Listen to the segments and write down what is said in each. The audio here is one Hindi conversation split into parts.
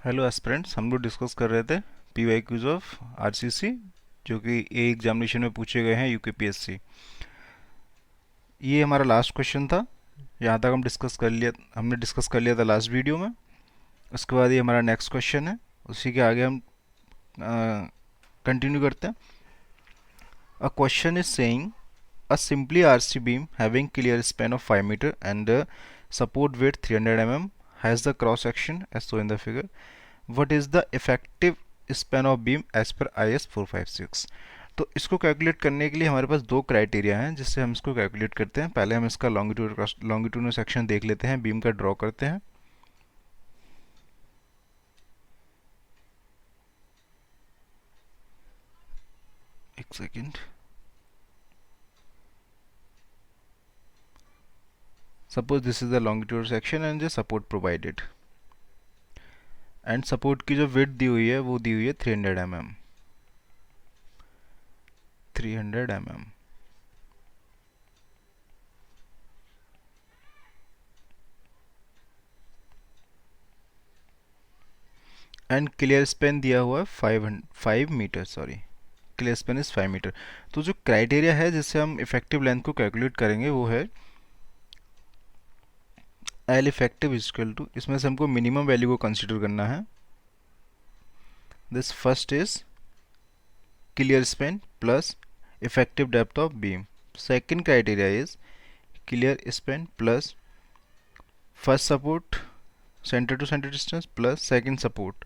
हेलो एस्पिरेंट्स, हम लोग डिस्कस कर रहे थे पीवाईक्यूज ऑफ आरसीसी जो कि ए एग्जामिनेशन में पूछे गए हैं यूकेपीएससी। ये हमारा लास्ट क्वेश्चन था। यहाँ तक हमने डिस्कस कर लिया था लास्ट वीडियो में। उसके बाद ये हमारा नेक्स्ट क्वेश्चन है, उसी के आगे हम कंटिन्यू करते हैं। A question is saying a simply RC beam having clear span of 5 meter and support weight 300 mm has the cross section as shown in the figure. What is the effective span of beam as per IS 456? तो इसको कैलकुलेट करने के लिए हमारे पास दो क्राइटेरिया हैं जिससे हम इसको कैलकुलेट करते हैं। पहले हम इसका लॉन्गिट्यूडनल सेक्शन देख लेते हैं, बीम का ड्रॉ करते हैं। एक second. Suppose this is the longitudinal section and the support provided, and support की जो विड्थ दी हुई है वो दी हुई है 300 mm। 300 mm। And clear span दिया हुआ है 5 metre, sorry, clear span is 5 metre. तो जो क्राइटेरिया है जिससे हम इफेक्टिव लेंथ को कैलकुलेट करेंगे वो है एल इफेक्टिव इक्वल टू, इसमें से हमको मिनिमम वैल्यू को कंसीडर करना है। This first is clear span plus effective depth of beam. Second criteria is clear span plus first support centre to centre distance plus second support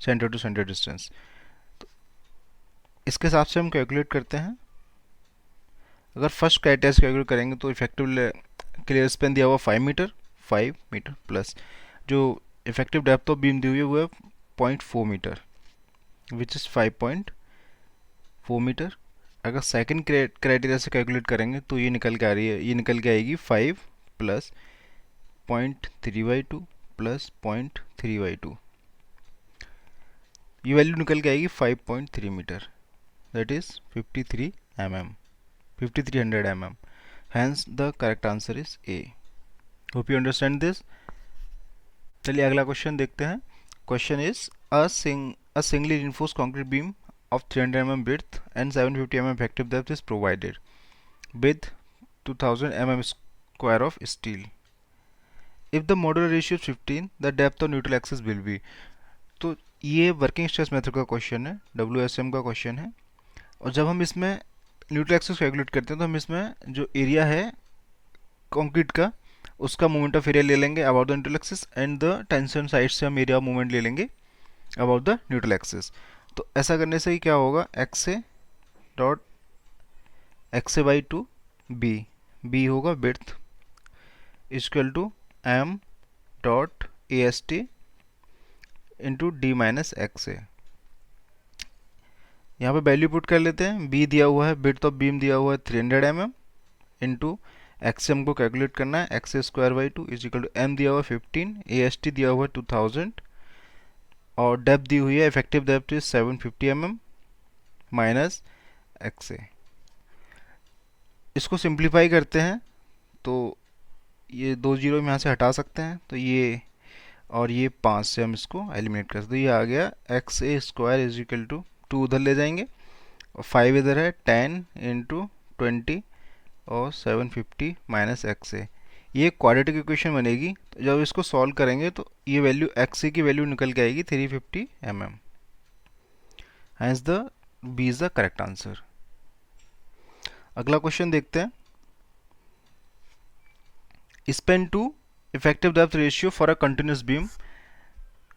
centre to centre distance. इसके हिसाब से हम कैलकुलेट करते हैं। अगर फर्स्ट क्राइटेरिया से कैलकुलेट करेंगे तो इफेक्टिव क्लियर स्पेन दिया हुआ 5 मीटर प्लस जो इफेक्टिव डेप्थ ऑफ बीम दी हुई है वो है 0.4 मीटर, विच इज़ 5.4 मीटर। अगर सेकंड क्राइटेरिया से कैलकुलेट करेंगे तो ये निकल के आ रही है, ये निकल के आएगी 5 प्लस 0.3/2 प्लस 0.3/2। ये वैल्यू निकल के आएगी 5.3 metre, that is 53 mm, 5300 mm। Hence the correct answer is A. Hope you understand this. चलिए अगला क्वेश्चन देखते हैं। Question is a singly reinforced concrete beam of 300 mm width and 750 mm effective depth is provided with 2000 mm square of steel. If the modular ratio is 15, the depth of neutral axis will be। तो ये वर्किंग स्ट्रेस मेथड का क्वेश्चन है, WSM का क्वेश्चन है। और जब हम इसमें न्यूट्रल एक्सिस कैलकुलेट करते हैं तो हम इसमें जो एरिया है कंक्रीट का उसका मोमेंट ऑफ एरिया ले लेंगे about the neutral axis, and the tension side से हम एरिया ऑफ मोमेंट ले लेंगे अबाउट द न्यूट्रल एक्सिस। तो ऐसा करने से ही क्या होगा, X A dot X A by two B, B होगा width equal to M dot A S T into D minus X A. यहाँ पे वैल्यू पुट कर लेते हैं। बी दिया हुआ है, विड्थ ऑफ बीम दिया हुआ है 300 mm इंटू एक्स एम को कैलकुलेट करना है, X square by two is equal to M दिया हुआ है 15, ए एस टी दिया हुआ है 2000 और डेप्थ दी हुई है, effective depth is 750 mm minus X A. इसको सिंप्लीफाई करते हैं तो ये 2 जीरो हम यहाँ से हटा सकते हैं, तो ये और ये 5 से हम इसको एलिमिनेट कर सकते हैं। ये आ गया X A square is equal to 2 उधर ले जाएंगे और 5 इधर है, 10 इंटू 20 और 750 माइनस एक्स ए। ये क्वाड्रेटिक इक्वेशन बनेगी। तो जब इसको सॉल्व करेंगे तो ये वैल्यू एक्स ए की वैल्यू निकल के आएगी 350 mm। Hence the B is the correct answer. अगला क्वेश्चन देखते हैं। Span to effective depth ratio for a continuous beam,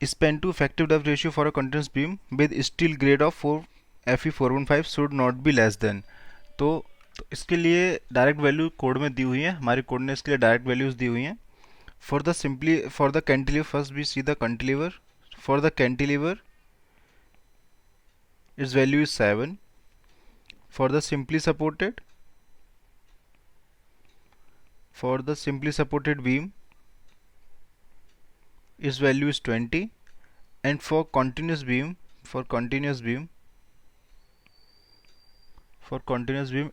span to effective depth ratio for a continuous beam with steel grade of 4Fe415 should not be less than. तो इसके लिए डायरेक्ट वैल्यू कोड में दी हुई है, हमारे कोड ने इसके लिए डायरेक्ट वैल्यूज दी हुई हैं। For the cantilever, first we see the cantilever. For the cantilever its value is 7। For the simply supported beam its value is 20, and for continuous beam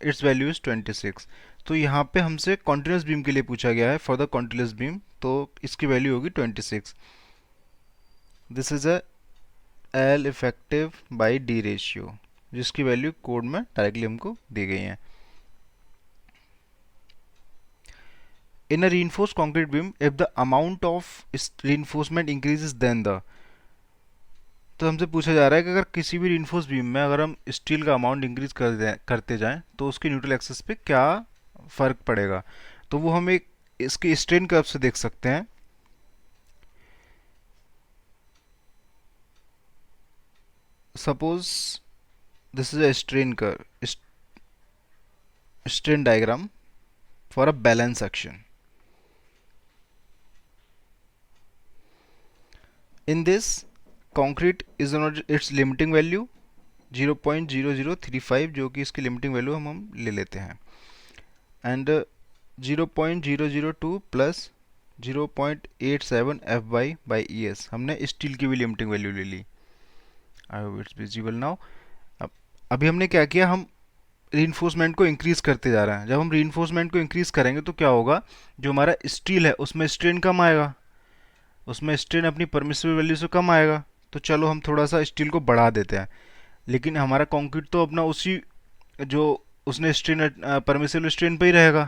its value is 26। तो यहाँ पे हमसे continuous beam के लिए पूछा गया है, फॉर द continuous beam, तो इसकी वैल्यू होगी 26। This is a L effective by D ratio, जिसकी वैल्यू कोड में डायरेक्टली हमको दी गई है. In a reinforced concrete beam, if the amount of reinforcement increases then the, तो हमसे पूछा जा रहा है कि अगर किसी भी reinforced बीम में अगर हम स्टील का अमाउंट इंक्रीज करते जाएं तो उसके न्यूट्रल एक्सिस पे क्या फर्क पड़ेगा. तो वो हम एक इसके स्ट्रेन कर्व से देख सकते हैं. Suppose this is a strain curve, strain diagram for a balance section. In this, concrete is on its limiting value 0.0035, जो कि इसकी लिमिटिंग वैल्यू हम ले लेते हैं, एंड 0.002 प्लस 0.87 एफ बाई ई एस. हमने स्टील की भी लिमिटिंग वैल्यू ले ली. I hope it's visible now. अभी हमने क्या किया, हम रीइंफोर्समेंट को इंक्रीज करते जा रहे हैं. जब हम रीइंफोर्समेंट को इंक्रीज करेंगे तो क्या होगा, जो हमारा स्टील है उसमें स्ट्रेन कम आएगा, उसमें स्ट्रेन अपनी परमिसिबल वैल्यू से कम आएगा. तो चलो हम थोड़ा सा स्टील को बढ़ा देते हैं, लेकिन हमारा कंक्रीट तो अपना उसी जो उसने स्ट्रेन परमिसिबल स्ट्रेन पे ही रहेगा,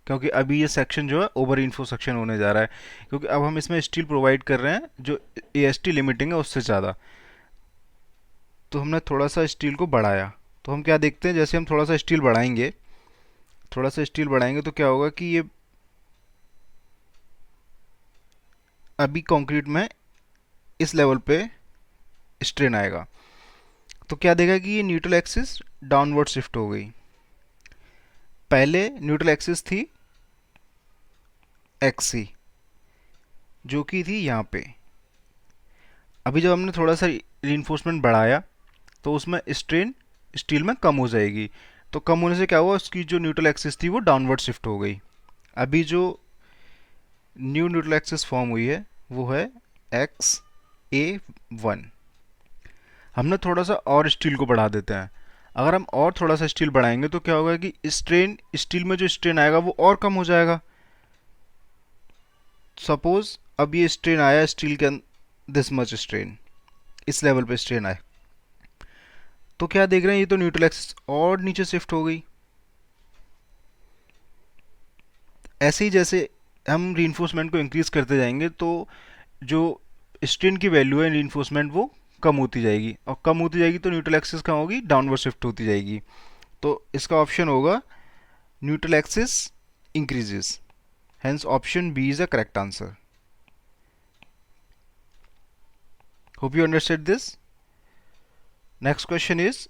क्योंकि अभी ये सेक्शन जो है ओवर इन्फो सेक्शन होने जा रहा है, क्योंकि अब हम इसमें स्टील प्रोवाइड कर रहे हैं जो एएसटी लिमिटिंग है उससे ज़्यादा. तो हमने थोड़ा सा स्टील को बढ़ाया. तो हम क्या देखते हैं, जैसे हम थोड़ा सा स्टील बढ़ाएंगे तो क्या होगा कि ये अभी कंक्रीट में इस लेवल पे स्ट्रेन आएगा. तो क्या देगा कि ये न्यूट्रल एक्सिस डाउनवर्ड शिफ्ट हो गई. पहले न्यूट्रल एक्सिस थी एक्सी, जो कि थी यहाँ पे. अभी जब हमने थोड़ा सा रीइंफोर्समेंट बढ़ाया तो उसमें स्ट्रेन स्टील में कम हो जाएगी. तो कम होने से क्या हुआ, उसकी जो न्यूट्रल एक्सिस थी वो डाउनवर्ड शिफ्ट हो गई. अभी जो न्यू न्यूट्रल एक्सिस फॉर्म हुई है वो है एक्स ए वन. हमने थोड़ा सा और स्टील को बढ़ा देते हैं. अगर हम और थोड़ा सा स्टील बढ़ाएंगे तो क्या होगा कि स्ट्रेन स्टील में जो स्ट्रेन आएगा वो और कम हो जाएगा. सपोज अब ये स्ट्रेन आया स्टील के दिस मच स्ट्रेन, इस लेवल पे स्ट्रेन आए, तो क्या देख रहे हैं, ये तो न्यूट्रल एक्सिस और नीचे शिफ्ट हो गई. ऐसे ही जैसे हम रीइंफोर्समेंट को इंक्रीज करते जाएंगे तो जो स्ट्रेन की वैल्यू है रीइंफोर्समेंट वो कम होती जाएगी, और कम होती जाएगी तो न्यूट्रल एक्सिस कहाँ होगी, डाउनवर्ड शिफ्ट होती जाएगी. तो इसका ऑप्शन होगा neutral axis increases. Hence option B is a correct answer. Hope you understand this. Next question is,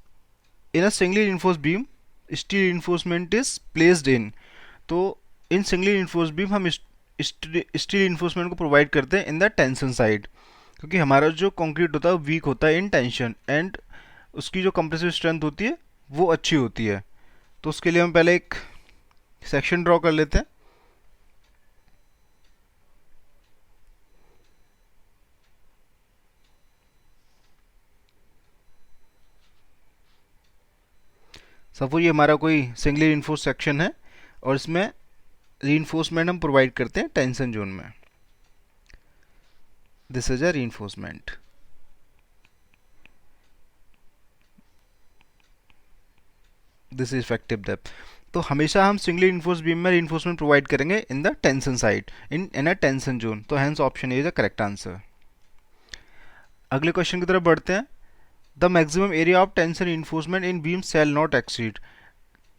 in a singly reinforced beam steel reinforcement is placed in. तो इन सिंगली reinforced beam हम स्टील reinforcement को प्रोवाइड करते हैं इन द टेंशन साइड, क्योंकि हमारा जो कंक्रीट होता है वो वीक होता है इन टेंशन, एंड उसकी जो कंप्रेसिव स्ट्रेंथ होती है वो अच्छी होती है. तो उसके लिए हम पहले एक सेक्शन ड्रॉ कर लेते हैं. सपोज ये हमारा कोई सिंगली रीइंफोर्स सेक्शन है और इसमें रीइंफोर्समेंट हम प्रोवाइड करते हैं टेंशन जोन में. This is a reinforcement. This is effective depth. तो हमेशा हम सिंगली रीइंफोर्स बीम में रीइंफोर्समेंट प्रोवाइड करेंगे in the tension side, in a tension zone. तो hence option is a correct answer. अगले क्वेश्चन की तरफ बढ़ते हैं. The maximum area of tension reinforcement in beam shall not exceed.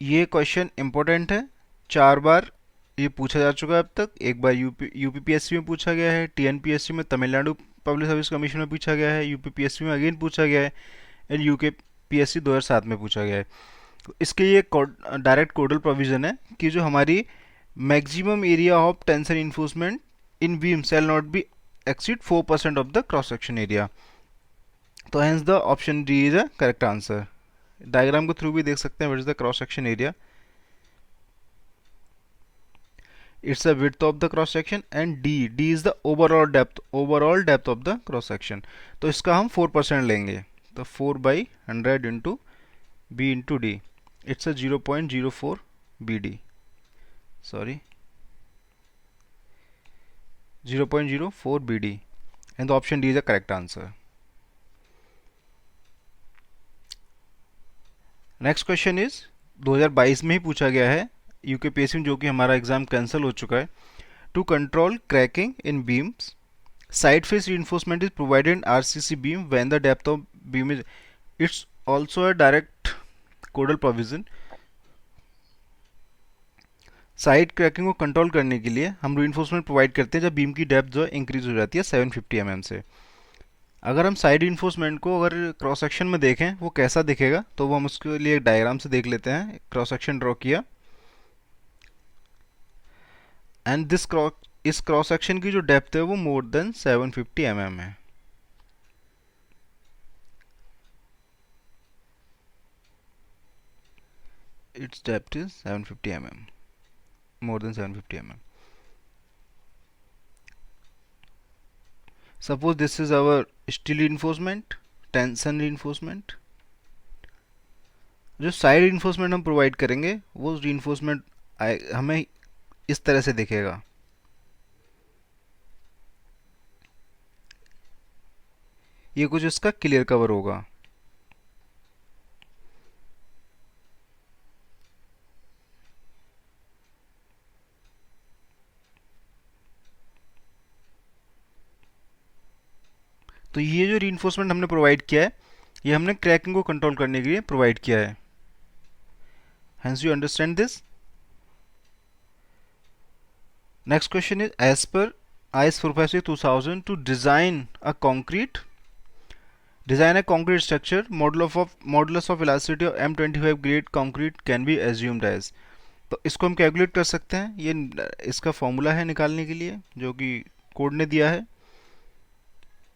ये क्वेश्चन इंपॉर्टेंट है, 4 बार ये पूछा जा चुका है अब तक. एक बार यूपीपीएससी में पूछा गया है, टीएनपीएससी में तमिलनाडु पब्लिक सर्विस कमीशन में पूछा गया है, यूपीपीएससी में अगेन पूछा गया है, एंड यूकेपीएससी 2007 में पूछा गया है. तो इसके ये डायरेक्ट कोडल प्रोविजन है कि जो हमारी maximum area of tension enforcement in beam shall not be exceed 4% of the cross section area. तो hence the option D is a correct answer. Diagram के थ्रू भी देख सकते हैं what is the cross section area. It's the width of the cross section, and D is the overall depth of the cross section. तो इसका हम 4% लेंगे, तो 4/100 into B into D. It's a 0.04 BD. Sorry, 0.04 BD. And the option D is the correct answer. Next question is 2022 में ही पूछा गया है यूकेपीएससी में, जो कि हमारा एग्जाम कैंसिल हो चुका है. To control cracking in beams, side face reinforcement is provided in RCC beam when the depth of beam is, it's also a direct codal provision. Side cracking को कंट्रोल करने के लिए हम reinforcement प्रोवाइड करते हैं जब बीम की डेप्थ जो है इंक्रीज हो जाती है 750 mm से. अगर हम साइड reinforcement को अगर क्रॉस सेक्शन में देखें वो कैसा दिखेगा, तो वो हम उसके लिए एक डायग्राम से देख लेते हैं. क्रॉस सेक्शन ड्रॉ किया एंड दिस इस क्रॉस सेक्शन की जो डेप्थ है वो मोर देन 750 mm है. its depth is 750 mm, more than 750 mm. Suppose this is our steel reinforcement, tension reinforcement. जो साइड reinforcement हम प्रोवाइड करेंगे वो reinforcement हमें इस तरह से दिखेगा. ये कुछ इसका क्लियर कवर होगा. तो ये जो reinforcement हमने प्रोवाइड किया है ये हमने क्रैकिंग को कंट्रोल करने के लिए प्रोवाइड किया है. Hence you understand this. Next question is, as per IS 456-2000 to design a concrete structure, modulus of elasticity of M25 grade concrete can be assumed as. तो इसको हम कैलकुलेट कर सकते हैं. ये इसका फॉर्मूला है निकालने के लिए जो कि कोड ने दिया है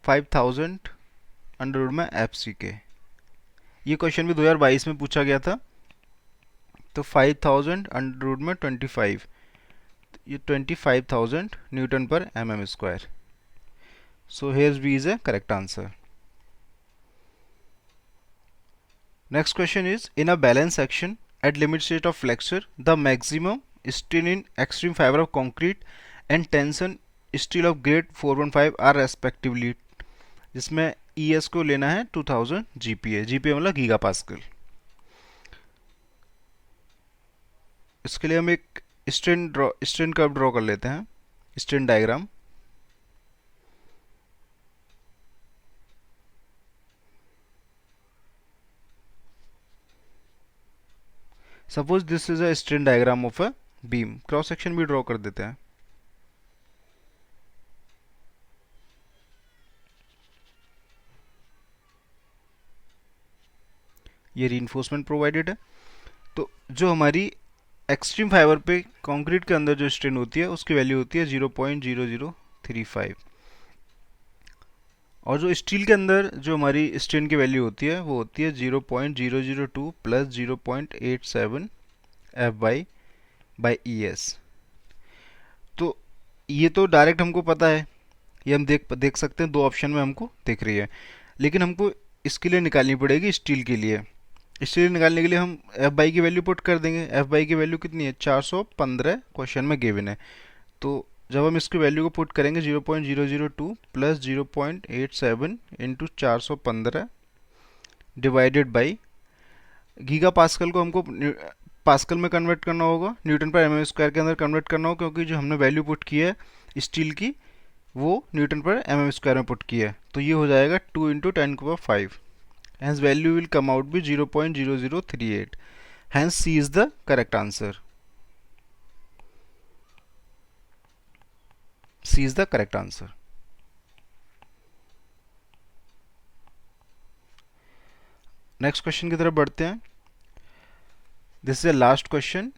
5000 अंडर रूट में FCK. ये क्वेश्चन भी 2022 में पूछा गया था. तो 5000 अंडर रूट में 25, ये 25,000 न्यूटन पर mm square. So here B is A correct answer. Next question is, in a balance section at limit state of flexure, the maximum strain in extreme fiber of concrete and tension steel of grade 415 are respectively. जिसमें ES को लेना है 2000 GPa. GPa मतलब गीगा पास्कल. इसके लिए हम एक स्ट्रेन कर्व ड्रॉ कर लेते हैं, strain diagram. Suppose this is a strain diagram of a beam. Cross section भी ड्रॉ कर देते हैं. ये रीइंफोर्समेंट प्रोवाइडेड है. तो जो हमारी एक्सट्रीम फाइबर पे कंक्रीट के अंदर जो स्ट्रेन होती है उसकी वैल्यू होती है 0.0035, और जो स्टील के अंदर जो हमारी स्ट्रेन की वैल्यू होती है वो होती है 0.002 प्लस 0.87 F बाई ES. तो ये तो डायरेक्ट हमको पता है, ये हम देख सकते हैं, दो ऑप्शन में हमको दिख रही है. लेकिन हमको इसके लिए निकालनी पड़ेगी स्टील के लिए. स्टील निकालने के लिए हम F की वैल्यू पुट कर देंगे. F की वैल्यू कितनी है? 415 क्वेश्चन में गिवन है. तो जब हम इसकी वैल्यू को पुट करेंगे 0.002 प्लस 0.87 into 415 divided by giga pascal को हमको पास्कल में कन्वर्ट करना होगा, न्यूटन पर mm स्क्वायर के अंदर कन्वर्ट करना होगा, क्योंकि जो हमने वैल्यू पुट की है स्टील की वो न्यूटन पर mm स्क्वायर में पुट की है. तो ये हो जाएगा 2 into 10⁵. Hence value will come out be 0.0038. Hence C is the correct answer. C is the correct answer. Next question की तरफ बढ़ते हैं. This is the last question.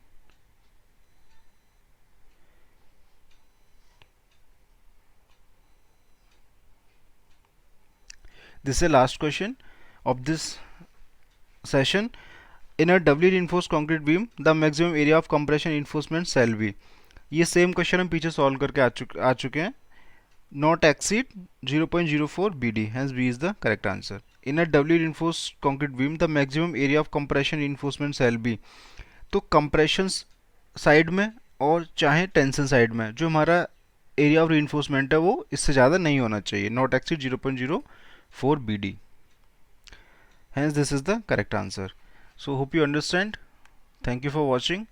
This is the last question of this session. In a doubly reinforced concrete beam, the maximum area of compression reinforcement shall be. ये सेम क्वेश्चन हम पीछे सॉल्व करके आ चुके हैं. Not exceed 0.04 BD. Hence B is the correct answer. In a doubly reinforced concrete beam, the maximum area of compression reinforcement shall be. तो compression साइड में और चाहे टेंशन साइड में जो हमारा एरिया ऑफ रीइंफोर्समेंट है वो इससे ज़्यादा नहीं होना चाहिए, not exceed 0.04 BD. Hence this is the correct answer. So hope you understand. Thank you for watching.